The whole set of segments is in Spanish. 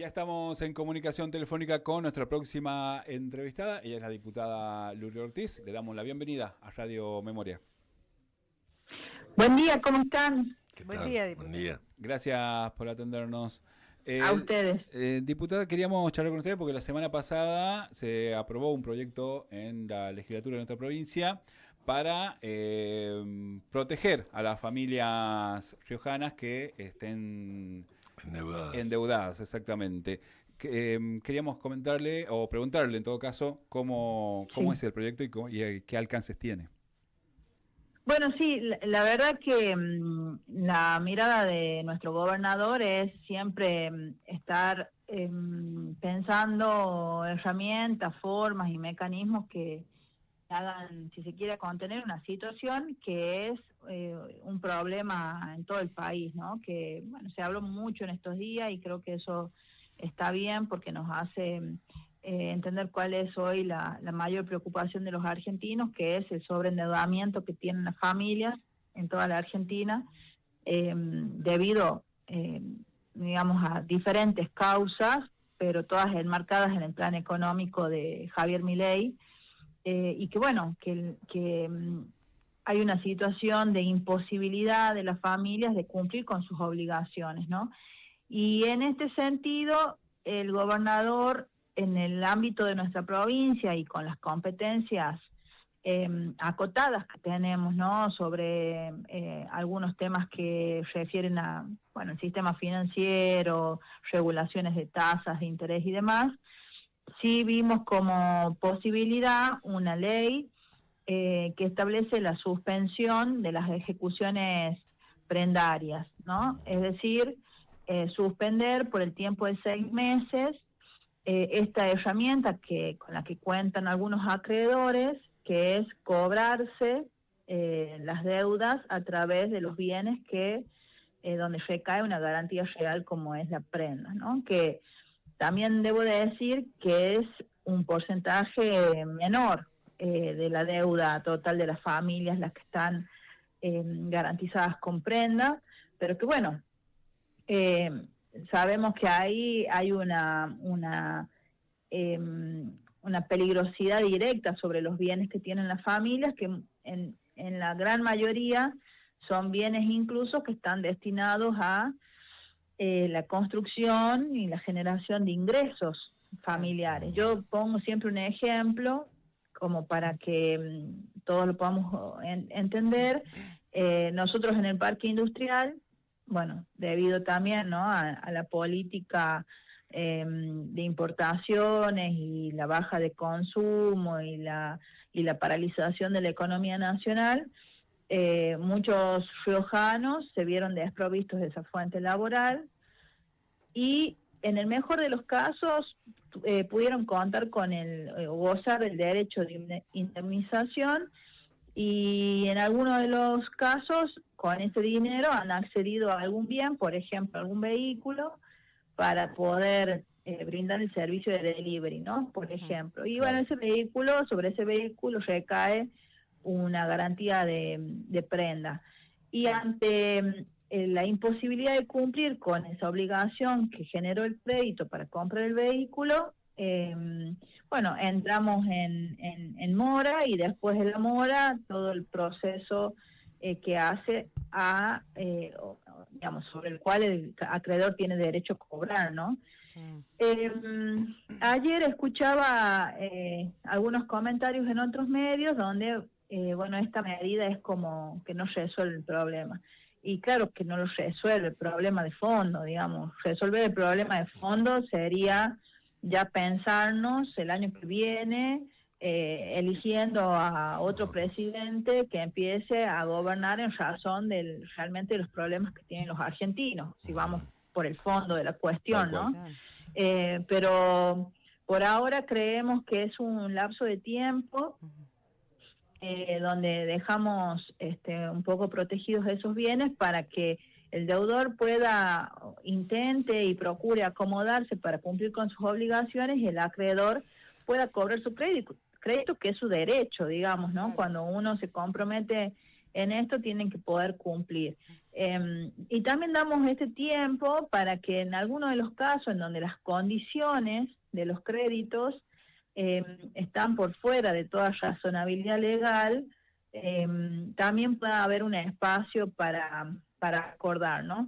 Ya estamos en comunicación telefónica con nuestra próxima entrevistada. Ella es la diputada Luli Ortiz. Le damos la bienvenida a Radio Memoria. Buen día, ¿cómo están? ¿Qué Buen tal? día, diputado. Buen día. Gracias por atendernos. A ustedes. Diputada, queríamos charlar con usted porque la semana pasada se aprobó un proyecto en la legislatura de nuestra provincia para proteger a las familias riojanas que estén endeudadas, exactamente. Queríamos comentarle o preguntarle en todo caso cómo es el proyecto y qué alcances tiene. Bueno, sí, la verdad que la mirada de nuestro gobernador es siempre estar pensando herramientas, formas y mecanismos que hagan, si se quiere, contener una situación que es un problema en todo el país, ¿no? Que, bueno, se habló mucho en estos días y creo que eso está bien porque nos hace entender cuál es hoy la mayor preocupación de los argentinos, que es el sobreendeudamiento que tienen las familias en toda la Argentina, debido, digamos, a diferentes causas, pero todas enmarcadas en el plan económico de Javier Milei, y que bueno, que hay una situación de imposibilidad de las familias de cumplir con sus obligaciones, ¿no? Y en este sentido, el gobernador, en el ámbito de nuestra provincia y con las competencias acotadas que tenemos, ¿no? Sobre algunos temas que refieren a, bueno, el sistema financiero, regulaciones de tasas de interés y demás, sí vimos como posibilidad una ley que establece la suspensión de las ejecuciones prendarias, ¿no? Es decir, suspender por el tiempo de 6 meses esta herramienta con la que cuentan algunos acreedores, que es cobrarse las deudas a través de los bienes que donde recae una garantía real como es la prenda, ¿no? Que también debo de decir que es un porcentaje menor de la deuda total de las familias, las que están garantizadas con prenda, pero que bueno, sabemos que ahí hay una peligrosidad directa sobre los bienes que tienen las familias, que en la gran mayoría son bienes incluso que están destinados a la construcción y la generación de ingresos familiares. Yo pongo siempre un ejemplo, como para que todos lo podamos entender. Nosotros en el parque industrial, bueno, debido también, ¿no?, a la política de importaciones y la baja de consumo y la paralización de la economía nacional, muchos riojanos se vieron desprovistos de esa fuente laboral y en el mejor de los casos pudieron contar con gozar del derecho de indemnización, y en algunos de los casos con ese dinero han accedido a algún bien, por ejemplo algún vehículo, para poder brindar el servicio de delivery, ¿no? Por ejemplo. Y bueno, sobre ese vehículo recae una garantía de prenda. Y ante la imposibilidad de cumplir con esa obligación que generó el crédito para comprar el vehículo, bueno, entramos en mora, y después de la mora todo el proceso que hace digamos, sobre el cual el acreedor tiene derecho a cobrar, ¿no? Ayer escuchaba algunos comentarios en otros medios donde, bueno, esta medida es como que no resuelve el problema. Y claro que no lo resuelve el problema de fondo, digamos. Resolver el problema de fondo sería ya pensarnos el año que viene eligiendo a otro presidente que empiece a gobernar en razón realmente de los problemas que tienen los argentinos, si vamos por el fondo de la cuestión, ¿no? Pero por ahora creemos que es un lapso de tiempo donde dejamos un poco protegidos esos bienes para que el deudor intente y procure acomodarse para cumplir con sus obligaciones, y el acreedor pueda cobrar su crédito que es su derecho, digamos, ¿no? Cuando uno se compromete en esto tienen que poder cumplir. Y también damos este tiempo para que en algunos de los casos en donde las condiciones de los créditos están por fuera de toda razonabilidad legal, también pueda haber un espacio para acordar, ¿no?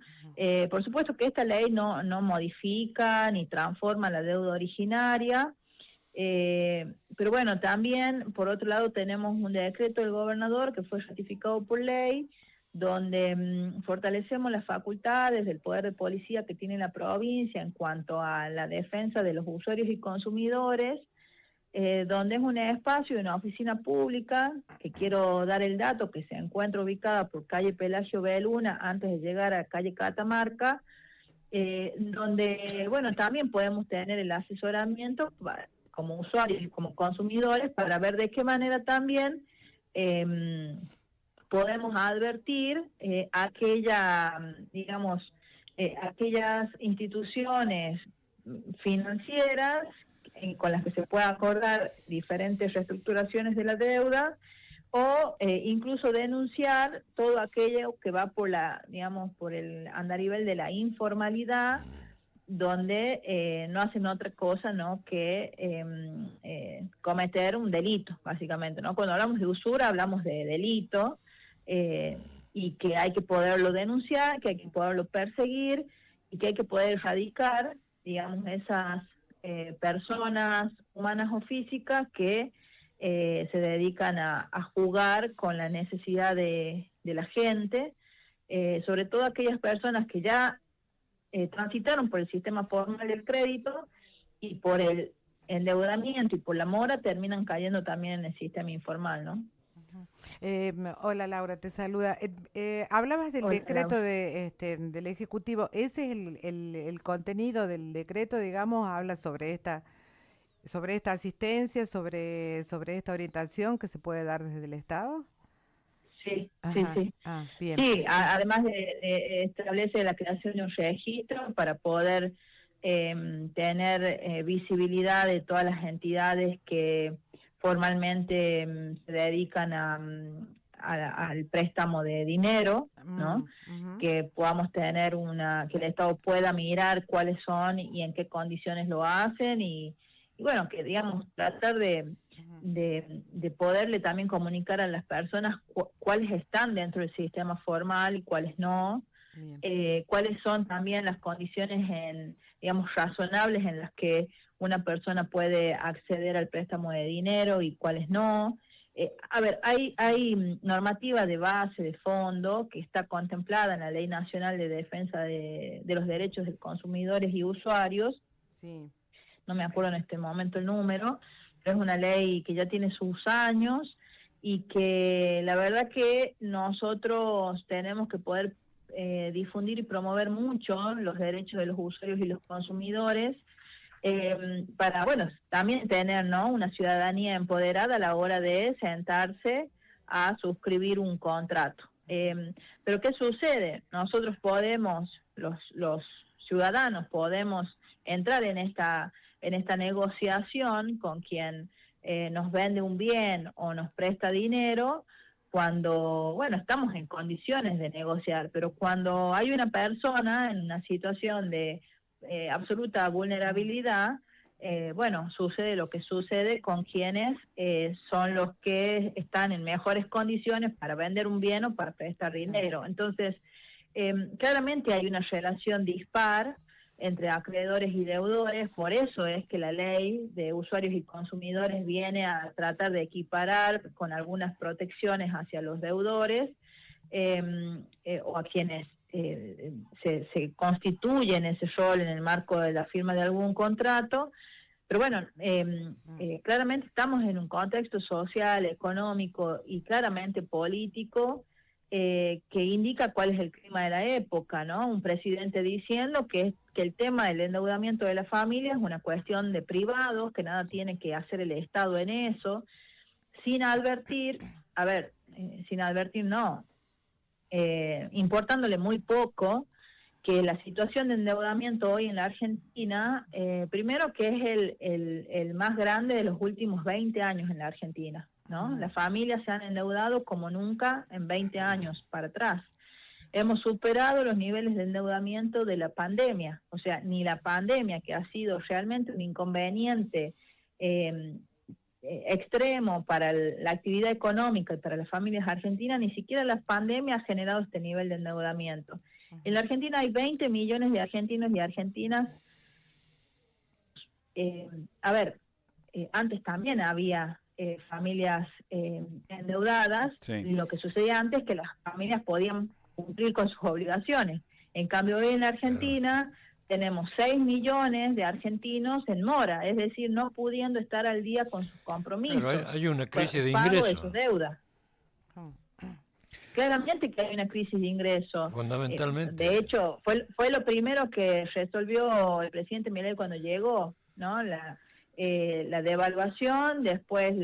Por supuesto que esta ley no modifica ni transforma la deuda originaria, pero bueno, también por otro lado tenemos un decreto del gobernador que fue ratificado por ley, donde fortalecemos las facultades del poder de policía que tiene la provincia en cuanto a la defensa de los usuarios y consumidores, donde es un espacio de una oficina pública, que quiero dar el dato, que se encuentra ubicada por calle Pelagio Beluna, antes de llegar a calle Catamarca, donde, bueno, también podemos tener el asesoramiento como usuarios y como consumidores para ver de qué manera también podemos advertir aquellas instituciones financieras con las que se pueda acordar diferentes reestructuraciones de la deuda, o incluso denunciar todo aquello que va por el andarivel de la informalidad, donde no hacen otra cosa, ¿no?, que cometer un delito, básicamente, ¿no? Cuando hablamos de usura hablamos de delito, y que hay que poderlo denunciar, que hay que poderlo perseguir y que hay que poder erradicar, digamos, esas personas humanas o físicas que se dedican a jugar con la necesidad de la gente, sobre todo aquellas personas que ya transitaron por el sistema formal del crédito y por el endeudamiento y por la mora terminan cayendo también en el sistema informal, ¿no? Hola Laura, te saluda. Hablabas del Hola, decreto Laura. del Ejecutivo. ¿Ese es el contenido del decreto, digamos? Habla sobre esta asistencia, sobre esta orientación que se puede dar desde el Estado. Sí, sí, Ajá. sí. Bien. Sí, además de establece la creación de un registro para poder tener visibilidad de todas las entidades que formalmente se dedican al préstamo de dinero, ¿no? Que podamos tener que el Estado pueda mirar cuáles son y en qué condiciones lo hacen y bueno, que digamos, tratar de poderle también comunicar a las personas cuáles están dentro del sistema formal y cuáles no, cuáles son también las condiciones digamos, razonables en las que una persona puede acceder al préstamo de dinero y cuáles no. A ver, hay normativa de base, de fondo, que está contemplada en la Ley Nacional de Defensa de los Derechos de Consumidores y Usuarios. Sí. No me acuerdo en este momento el número, pero es una ley que ya tiene sus años y que la verdad que nosotros tenemos que poder difundir y promover mucho los derechos de los usuarios y los consumidores, para, bueno, también tener, ¿no?, una ciudadanía empoderada a la hora de sentarse a suscribir un contrato. Pero ¿qué sucede? Nosotros podemos, los ciudadanos podemos entrar en esta negociación con quien nos vende un bien o nos presta dinero cuando, bueno, estamos en condiciones de negociar, pero cuando hay una persona en una situación de absoluta vulnerabilidad, bueno, sucede lo que sucede con quienes son los que están en mejores condiciones para vender un bien o para prestar dinero. Entonces, claramente hay una relación dispar entre acreedores y deudores, por eso es que la ley de usuarios y consumidores viene a tratar de equiparar con algunas protecciones hacia los deudores o a quienes se constituyen ese rol en el marco de la firma de algún contrato. Pero bueno, claramente estamos en un contexto social, económico y claramente político que indica cuál es el clima de la época, ¿no? Un presidente diciendo que el tema del endeudamiento de la familia es una cuestión de privados, que nada tiene que hacer el Estado en eso, sin advertir, importándole muy poco que la situación de endeudamiento hoy en la Argentina, primero que es el más grande de los últimos 20 años en la Argentina, ¿no? Las familias se han endeudado como nunca en 20 años para atrás. Hemos superado los niveles de endeudamiento de la pandemia, o sea, ni la pandemia, que ha sido realmente un inconveniente extremo para la actividad económica y para las familias argentinas, ni siquiera la pandemia ha generado este nivel de endeudamiento. En la Argentina hay 20 millones de argentinos y argentinas. Antes también había familias endeudadas, Sí. y lo que sucedía antes es que las familias podían cumplir con sus obligaciones. En cambio, hoy en la Argentina tenemos 6 millones de argentinos en mora, es decir, no pudiendo estar al día con sus compromisos. Claro, hay una crisis de pago de ingresos. sus deudas. Claramente que hay una crisis de ingresos. Fundamentalmente. De hecho, fue lo primero que resolvió el presidente Milei cuando llegó, ¿no? La devaluación, después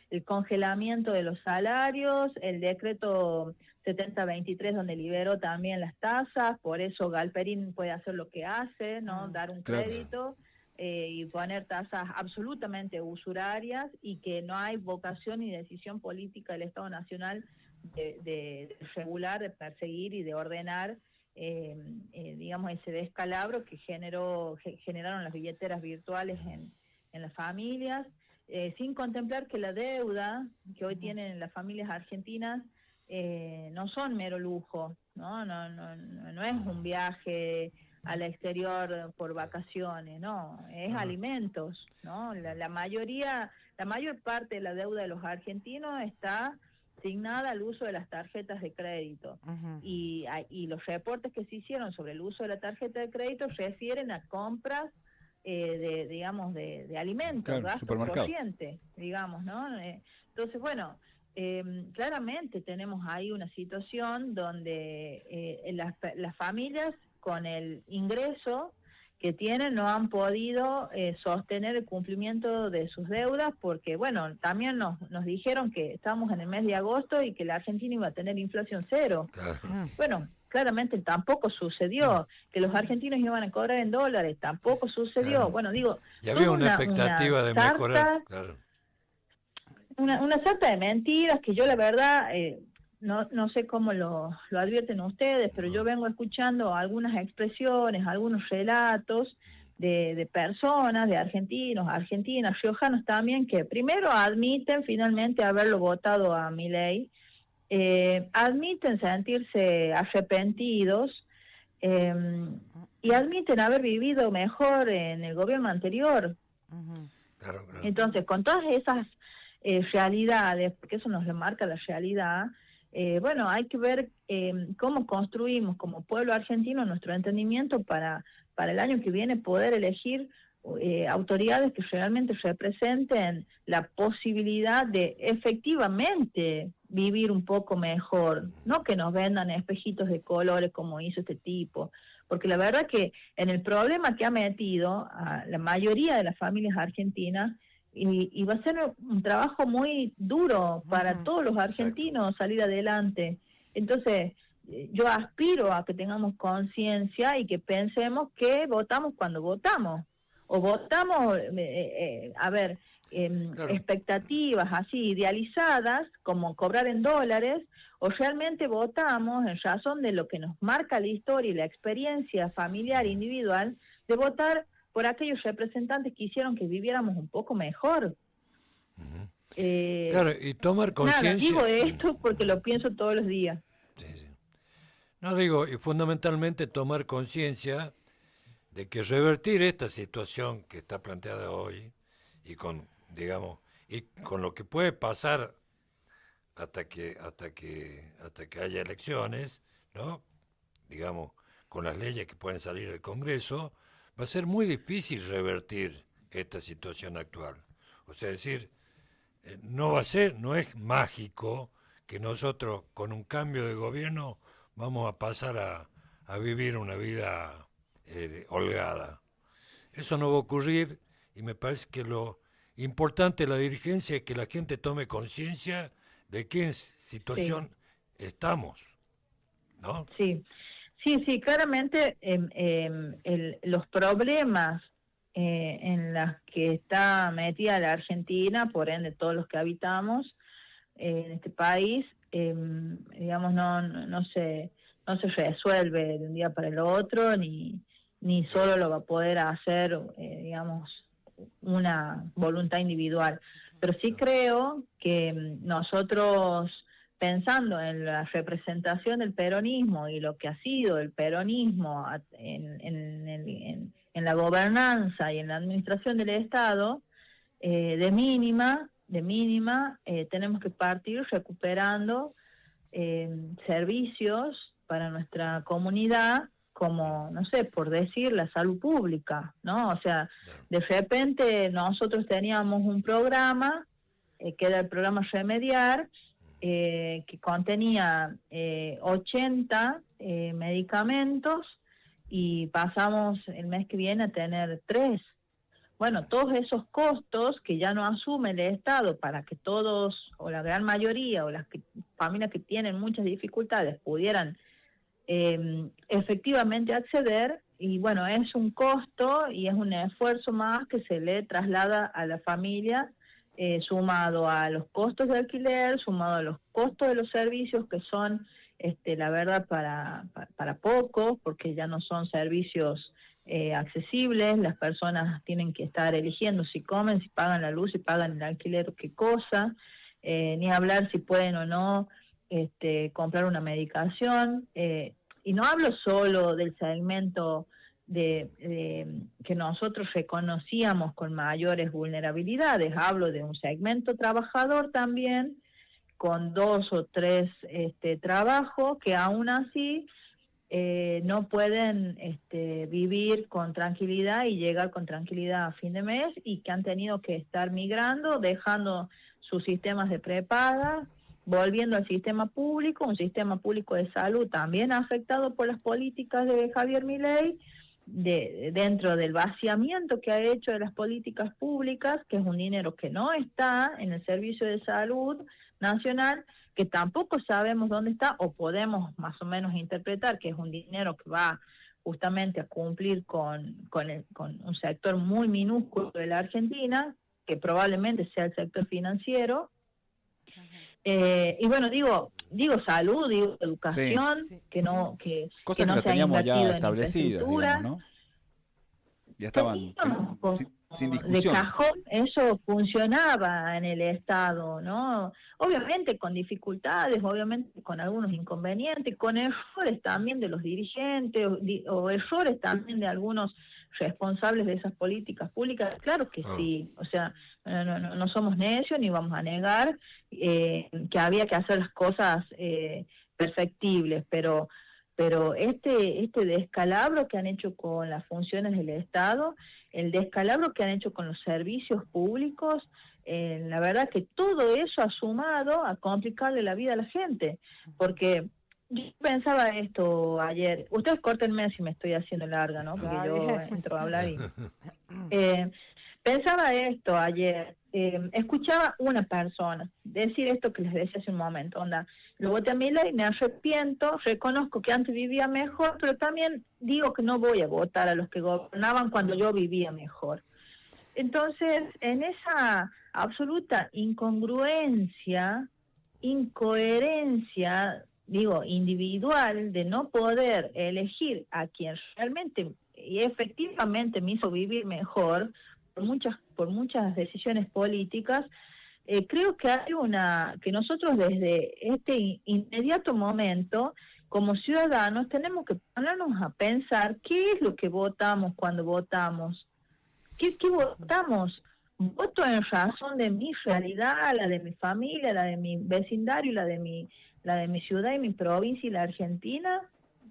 el congelamiento de los salarios, el decreto 7023 donde liberó también las tasas, por eso Galperín puede hacer lo que hace, ¿no? Dar un crédito y poner tasas absolutamente usurarias, y que no hay vocación ni decisión política del Estado Nacional de regular, de perseguir y de ordenar, digamos, ese descalabro que generaron las billeteras virtuales en las familias, sin contemplar que la deuda que hoy tienen las familias argentinas no son mero lujo, ¿no? No es un viaje al exterior por vacaciones, no, es alimentos, ¿no? La mayor parte de la deuda de los argentinos está asignada al uso de las tarjetas de crédito. Y los reportes que se hicieron sobre el uso de la tarjeta de crédito refieren a compras de alimentos, claro, gastos supermercado, corrientes, digamos, ¿no? Entonces, bueno, claramente tenemos ahí una situación donde las familias con el ingreso que tienen no han podido sostener el cumplimiento de sus deudas, porque, bueno, también nos dijeron que estamos en el mes de agosto y que la Argentina iba a tener inflación cero. Claro. Bueno, claramente tampoco sucedió. Que los argentinos iban a cobrar en dólares, tampoco sucedió. Claro. Bueno, digo, Y había toda una expectativa de sarta, mejorar. Claro. una sarta de mentiras que yo la verdad no sé cómo lo advierten ustedes, pero yo vengo escuchando algunas expresiones, algunos relatos de personas, de argentinos, argentinas, riojanos también, que primero admiten finalmente haberlo votado a Milei, admiten sentirse arrepentidos, y admiten haber vivido mejor en el gobierno anterior. Claro, claro. Entonces, con todas esas realidades, porque eso nos remarca la realidad, bueno, hay que ver cómo construimos como pueblo argentino nuestro entendimiento para el año que viene poder elegir autoridades que realmente representen la posibilidad de efectivamente vivir un poco mejor, no que nos vendan espejitos de colores como hizo este tipo, porque la verdad que en el problema que ha metido a la mayoría de las familias argentinas, y va a ser un trabajo muy duro para todos los argentinos salir adelante. Entonces, yo aspiro a que tengamos conciencia y que pensemos que votamos cuando votamos, o votamos, Claro. expectativas así idealizadas, como cobrar en dólares, o realmente votamos en razón de lo que nos marca la historia y la experiencia familiar individual, de votar por aquellos representantes que hicieron que viviéramos un poco mejor. Claro, y tomar conciencia. Nada, digo esto porque lo pienso todos los días. Sí, sí. No, digo, y fundamentalmente tomar conciencia de que revertir esta situación que está planteada hoy, y con, digamos, y con lo que puede pasar hasta que haya elecciones, ¿no? Digamos, con las leyes que pueden salir del Congreso, va a ser muy difícil revertir esta situación actual. O sea, decir, no es mágico que nosotros con un cambio de gobierno vamos a pasar a vivir una vida holgada. Eso no va a ocurrir, y me parece que lo importante de la dirigencia es que la gente tome conciencia de qué situación estamos, ¿no? Sí, claramente los problemas en los que está metida la Argentina, por ende todos los que habitamos, en este país, digamos, no se resuelve de un día para el otro, ni solo lo va a poder hacer, digamos, una voluntad individual. Pero sí creo que nosotros, pensando en la representación del peronismo y lo que ha sido el peronismo en la gobernanza y en la administración del Estado, de mínima, tenemos que partir recuperando servicios para nuestra comunidad, como, no sé, por decir, la salud pública, ¿no? O sea, de repente nosotros teníamos un programa, que era el programa Remediar, que contenía 80 medicamentos, y pasamos el mes que viene a tener 3. Bueno, todos esos costos que ya no asume el Estado para que todos, o la gran mayoría, o las familias que tienen muchas dificultades pudieran efectivamente acceder, y bueno, es un costo y es un esfuerzo más que se le traslada a la familia, sumado a los costos de alquiler, sumado a los costos de los servicios, que son, la verdad, para pocos, porque ya no son servicios accesibles. Las personas tienen que estar eligiendo si comen, si pagan la luz, si pagan el alquiler, qué cosa, ni hablar si pueden o no comprar una medicación, y no hablo solo del segmento que nosotros reconocíamos con mayores vulnerabilidades, hablo de un segmento trabajador también, con 2 o 3 trabajos, que aún así no pueden vivir con tranquilidad y llegar con tranquilidad a fin de mes, y que han tenido que estar migrando, dejando sus sistemas de prepaga, volviendo al sistema público, un sistema público de salud también afectado por las políticas de Javier Milei, dentro del vaciamiento que ha hecho de las políticas públicas, que es un dinero que no está en el Servicio de Salud Nacional, que tampoco sabemos dónde está, o podemos más o menos interpretar que es un dinero que va justamente a cumplir con un sector muy minúsculo de la Argentina, que probablemente sea el sector financiero. Y bueno, digo salud, digo educación, sí. Cosas que no lo se ha teníamos ya invertido en establecidas, infraestructura. digamos, ¿no? Ya estaban sin De discusión. cajón, eso funcionaba en el Estado, ¿no? Obviamente con dificultades, obviamente con algunos inconvenientes, con errores también de los dirigentes, o errores también de algunos responsables de esas políticas públicas. Claro que sí, o sea, no somos necios ni vamos a negar que había que hacer las cosas perfectibles, pero este descalabro que han hecho con las funciones del Estado, el descalabro que han hecho con los servicios públicos, la verdad que todo eso ha sumado a complicarle la vida a la gente, porque yo pensaba esto ayer. Ustedes córtenme si me estoy haciendo larga, ¿no? Porque yo entro a hablar y... pensaba esto ayer, escuchaba una persona decir esto que les decía hace un momento, onda, lo voté a Milei, me arrepiento, reconozco que antes vivía mejor, pero también digo que no voy a votar a los que gobernaban cuando yo vivía mejor. Entonces, en esa absoluta incongruencia, incoherencia, digo, individual, de no poder elegir a quien realmente y efectivamente me hizo vivir mejor, por muchas decisiones políticas, creo que hay que nosotros desde este inmediato momento, como ciudadanos, tenemos que ponernos a pensar qué es lo que votamos cuando votamos. ¿Qué votamos? Voto en razón de mi realidad, la de mi familia, la de mi vecindario, la de mi ciudad y mi provincia y la Argentina,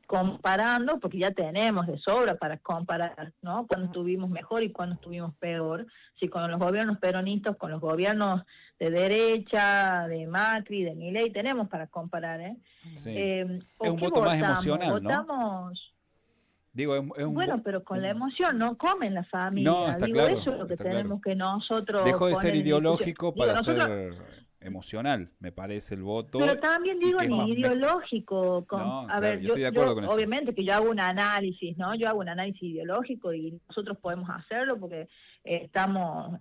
comparando, porque ya tenemos de sobra para comparar, ¿no? Cuando estuvimos mejor y cuando estuvimos peor, si con los gobiernos peronistas, con los gobiernos de derecha, de Macri, de Milei, tenemos para comparar, ¿eh? Sí. Es un voto más emocional, ¿votamos? ¿no? Digo, Bueno, pero con la emoción no comen la familia. No, está Digo, claro, eso es lo que tenemos claro. que nosotros Dejó de ser poner en ideológico discusión. para Nosotros, ser emocional, me parece el voto. pero también digo ni ideológico. No, a claro, ver, yo estoy de acuerdo con eso. Obviamente que yo hago un análisis, ¿no? Yo hago un análisis ideológico y nosotros podemos hacerlo porque estamos,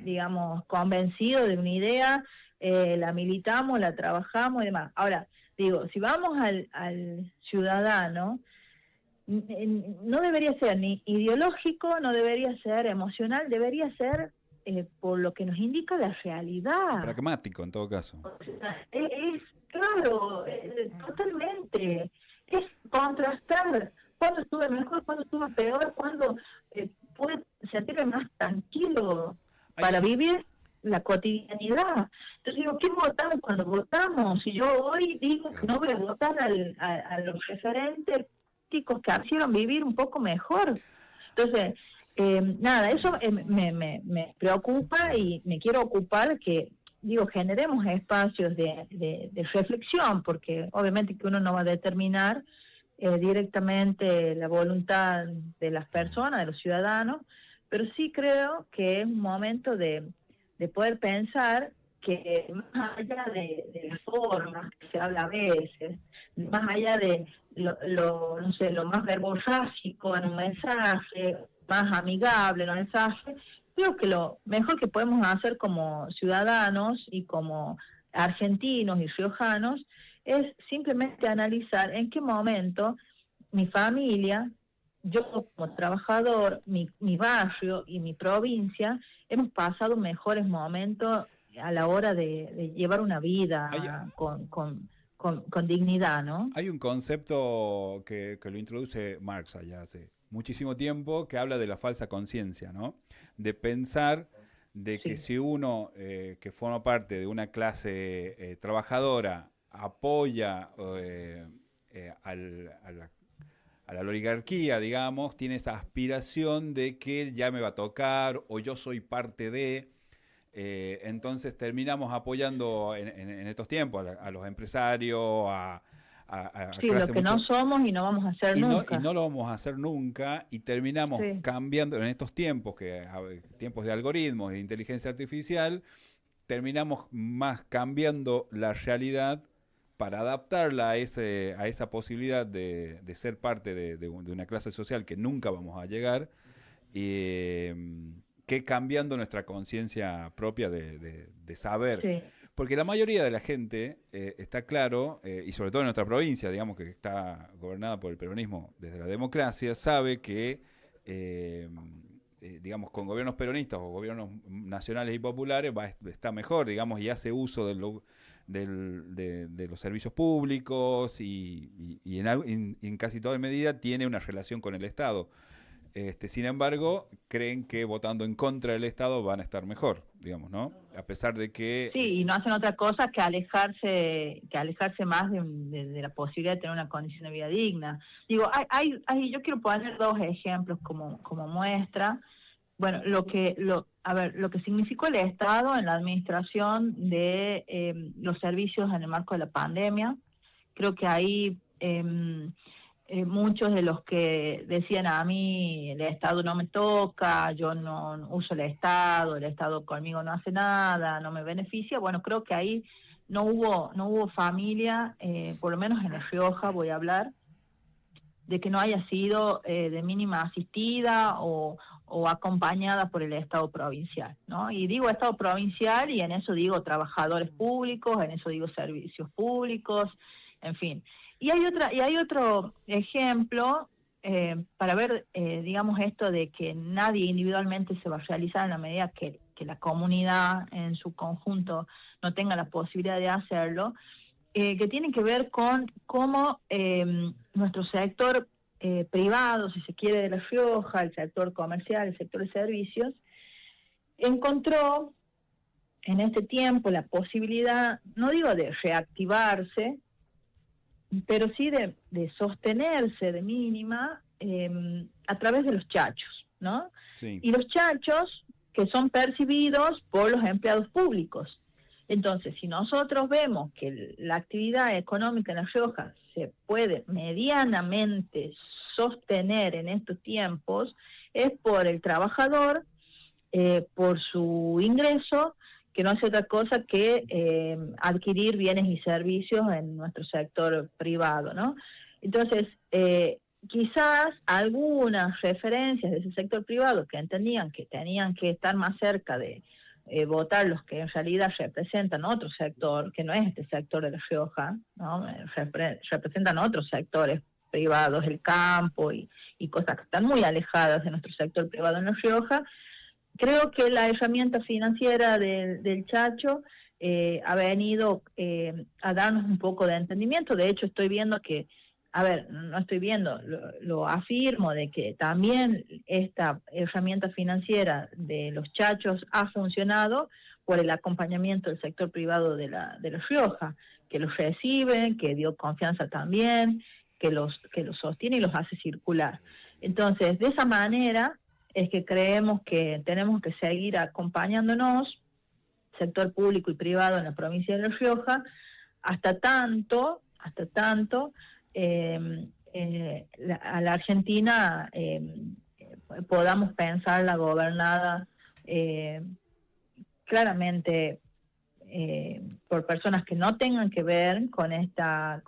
digamos, convencidos de una idea la militamos, la trabajamos y demás. Ahora, digo, si vamos al ciudadano, no debería ser ni ideológico, no debería ser emocional, debería ser por lo que nos indica la realidad. Pragmático, en todo caso. O sea, claro, totalmente. Es contrastar cuándo estuve mejor, cuándo estuve peor, cuándo pude sentirme más tranquilo para vivir la cotidianidad. Entonces digo, ¿qué votamos cuando votamos? Si yo hoy digo que no voy a votar a los referentes políticos que hicieron vivir un poco mejor. Entonces, nada, eso me preocupa y me quiero ocupar que, digo, generemos espacios de reflexión, porque obviamente que uno no va a determinar directamente la voluntad de las personas, de los ciudadanos, pero sí creo que es un momento de poder pensar que más allá de las formas que se habla a veces, más allá de no sé, lo más verborrágico en un mensaje, más amigable en un mensaje, creo que lo mejor que podemos hacer como ciudadanos y como argentinos y riojanos es simplemente analizar en qué momento mi familia, yo como trabajador, mi barrio y mi provincia, hemos pasado mejores momentos a la hora de llevar una vida con dignidad, ¿no? Hay un concepto que lo introduce Marx allá hace muchísimo tiempo, que habla de la falsa conciencia, ¿no? De pensar de que si uno que forma parte de una clase trabajadora apoya a la oligarquía, digamos, tiene esa aspiración de que ya me va a tocar o yo soy parte de... entonces terminamos apoyando en estos tiempos a los empresarios, a sí, lo que no somos y no vamos a hacer nunca. Y no lo vamos a hacer nunca y terminamos cambiando en estos tiempos, tiempos de algoritmos, de inteligencia artificial, terminamos más cambiando la realidad para adaptarla a esa posibilidad de ser parte de una clase social que nunca vamos a llegar, que cambiando nuestra conciencia propia de saber. Sí. Porque la mayoría de la gente, está claro, y sobre todo en nuestra provincia, digamos que está gobernada por el peronismo desde la democracia, sabe que, digamos, con gobiernos peronistas o gobiernos nacionales y populares está mejor, digamos, y hace uso de los servicios públicos y en casi toda medida tiene una relación con el Estado. Sin embargo, creen que votando en contra del Estado van a estar mejor, digamos, ¿no? A pesar de que... Sí, y no hacen otra cosa que alejarse más de la posibilidad de tener una condición de vida digna. Digo, yo quiero poner dos ejemplos como muestra. Bueno, lo que significó el Estado en la administración de los servicios en el marco de la pandemia. Creo que ahí... muchos de los que decían a mí el Estado no me toca, yo no uso el Estado conmigo no hace nada, no me beneficia, bueno, creo que ahí no hubo familia, por lo menos en La Rioja voy a hablar, de que no haya sido de mínima asistida o acompañada por el Estado provincial, ¿no? Y digo Estado provincial y en eso digo trabajadores públicos, en eso digo servicios públicos, en fin. Y hay otro ejemplo para ver, digamos, esto de que nadie individualmente se va a realizar en la medida que la comunidad en su conjunto no tenga la posibilidad de hacerlo, que tiene que ver con cómo nuestro sector privado, si se quiere, de La Rioja, el sector comercial, el sector de servicios, encontró en este tiempo la posibilidad, no digo de reactivarse, pero sí de sostenerse de mínima a través de los chachos, ¿no? Sí. Y los chachos que son percibidos por los empleados públicos. Entonces, si nosotros vemos que la actividad económica en La Rioja se puede medianamente sostener en estos tiempos, es por el trabajador, por su ingreso, que no hace otra cosa que adquirir bienes y servicios en nuestro sector privado, ¿no? Entonces, quizás algunas referencias de ese sector privado que entendían que tenían que estar más cerca de votar los que en realidad representan otro sector, que no es este sector de La Rioja, ¿no? Representan otros sectores privados, el campo y cosas que están muy alejadas de nuestro sector privado en La Rioja. Creo que la herramienta financiera del Chacho ha venido a darnos un poco de entendimiento. De hecho, estoy viendo que, no estoy viendo, lo afirmo, de que también esta herramienta financiera de los Chachos ha funcionado por el acompañamiento del sector privado de La Rioja, que los recibe, que dio confianza también, que los sostiene y los hace circular. Entonces, de esa manera es que creemos que tenemos que seguir acompañándonos, sector público y privado en la provincia de La Rioja, hasta tanto a la Argentina podamos pensarla gobernada claramente por personas que no tengan que ver con esta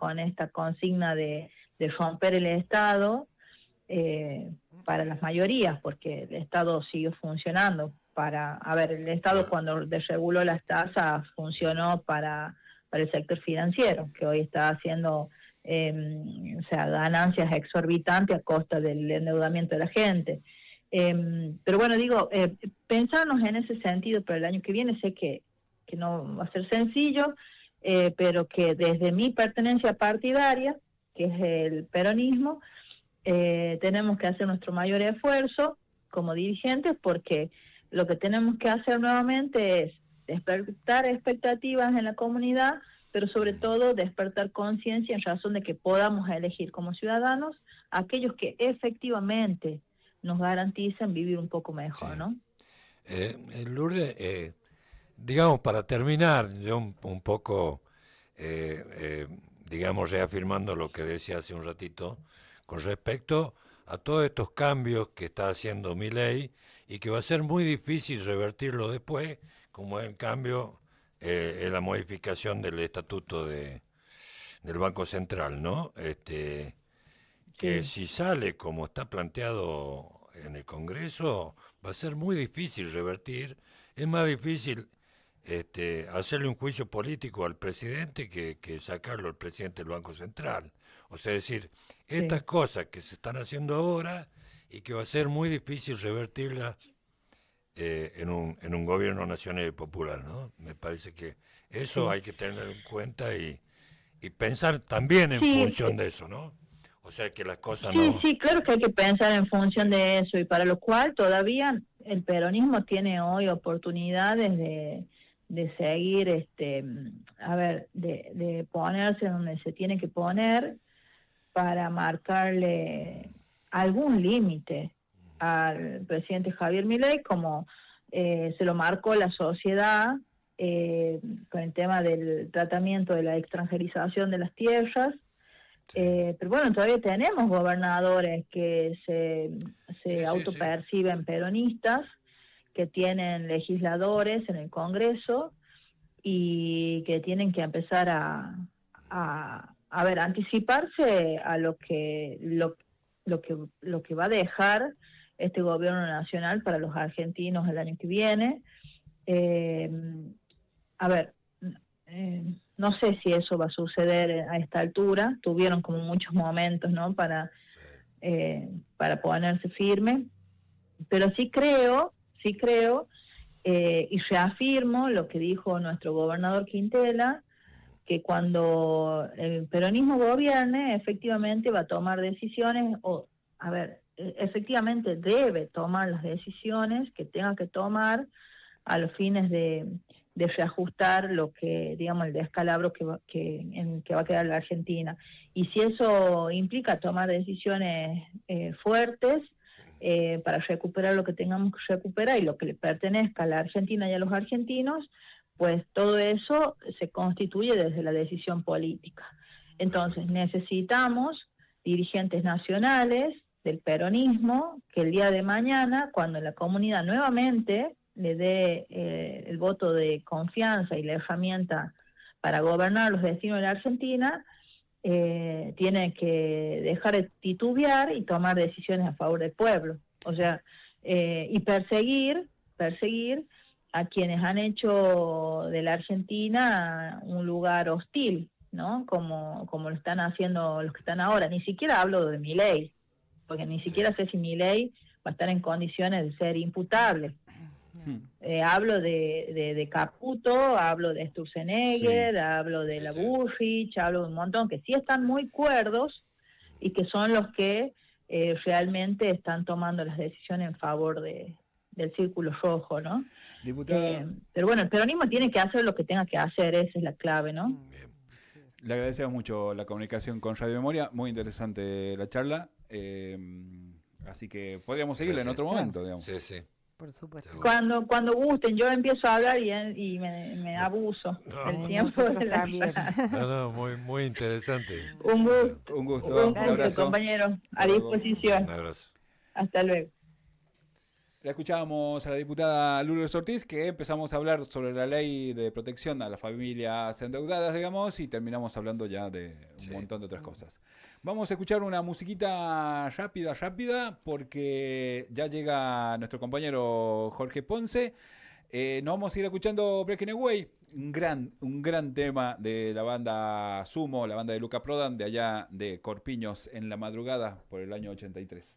consigna de romper el Estado para las mayorías, porque el Estado siguió funcionando el Estado cuando desreguló las tasas funcionó para el sector financiero, que hoy está haciendo ganancias exorbitantes a costa del endeudamiento de la gente. Pero bueno, pensarnos en ese sentido para el año que viene. Sé que no va a ser sencillo, pero que desde mi pertenencia partidaria, que es el peronismo, tenemos que hacer nuestro mayor esfuerzo como dirigentes, porque lo que tenemos que hacer nuevamente es despertar expectativas en la comunidad, pero sobre todo despertar conciencia en razón de que podamos elegir como ciudadanos aquellos que efectivamente nos garanticen vivir un poco mejor, ¿no? Lourdes, digamos, para terminar, yo un poco, reafirmando lo que decía hace un ratito, con respecto a todos estos cambios que está haciendo Milei y que va a ser muy difícil revertirlo después, como el cambio en la modificación del estatuto del Banco Central, ¿no? Que si sale como está planteado en el Congreso, va a ser muy difícil revertir. Es más difícil hacerle un juicio político al presidente que sacarlo al presidente del Banco Central. O sea, decir, estas cosas que se están haciendo ahora y que va a ser muy difícil revertirlas en un gobierno nacional y popular, ¿no? Me parece que eso hay que tener en cuenta y pensar también en función de eso, ¿no? O sea, que las cosas no... Sí, claro que hay que pensar en función de eso, y para lo cual todavía el peronismo tiene hoy oportunidades de seguir, de ponerse donde se tiene que poner para marcarle algún límite al presidente Javier Milei, como se lo marcó la sociedad con el tema del tratamiento de la extranjerización de las tierras. Pero bueno, todavía tenemos gobernadores que se autoperciben peronistas, que tienen legisladores en el Congreso y que tienen que empezar a anticiparse a lo que va a dejar este gobierno nacional para los argentinos el año que viene. No sé si eso va a suceder a esta altura. Tuvieron como muchos momentos, ¿no?, para ponerse firme, pero sí creo y reafirmo lo que dijo nuestro gobernador Quintela, que cuando el peronismo gobierne, efectivamente va a tomar decisiones, efectivamente debe tomar las decisiones que tenga que tomar a los fines de reajustar lo que, digamos, el descalabro que va a quedar la Argentina. Y si eso implica tomar decisiones fuertes para recuperar lo que tengamos que recuperar y lo que le pertenezca a la Argentina y a los argentinos, pues todo eso se constituye desde la decisión política. Entonces necesitamos dirigentes nacionales del peronismo que el día de mañana, cuando la comunidad nuevamente le dé el voto de confianza y la herramienta para gobernar los destinos de la Argentina, tiene que dejar de titubear y tomar decisiones a favor del pueblo. O sea, y perseguir a quienes han hecho de la Argentina un lugar hostil, ¿no? Como lo están haciendo los que están ahora. Ni siquiera hablo de Milei, porque ni siquiera sé si Milei va a estar en condiciones de ser imputable. Hablo de Caputo, hablo de Sturzenegger, hablo de la Bullrich, hablo de un montón que sí están muy cuerdos y que son los que realmente están tomando las decisiones en favor del círculo rojo, ¿no? Diputada, Pero bueno, el peronismo tiene que hacer lo que tenga que hacer, esa es la clave, ¿no? le agradecemos mucho la comunicación con Radio Memoria, muy interesante la charla, así que podríamos seguirla en otro momento, digamos. Sí, sí. Por supuesto. Cuando gusten, yo empiezo a hablar y me abuso del tiempo de la también. No, muy interesante. Un gusto. Un gusto, Un un gusto, abrazo. compañero. A luego. disposición. Un abrazo. Hasta luego. La escuchábamos a la diputada Lourdes Ortiz, que empezamos a hablar sobre la ley de protección a las familias endeudadas, digamos, y terminamos hablando ya de un montón de otras cosas. Vamos a escuchar una musiquita rápida, porque ya llega nuestro compañero Jorge Ponce. Nos vamos a ir escuchando Breaking Away, un gran tema de la banda Sumo, la banda de Luca Prodan, de allá de Corpiños en la madrugada por el año 83.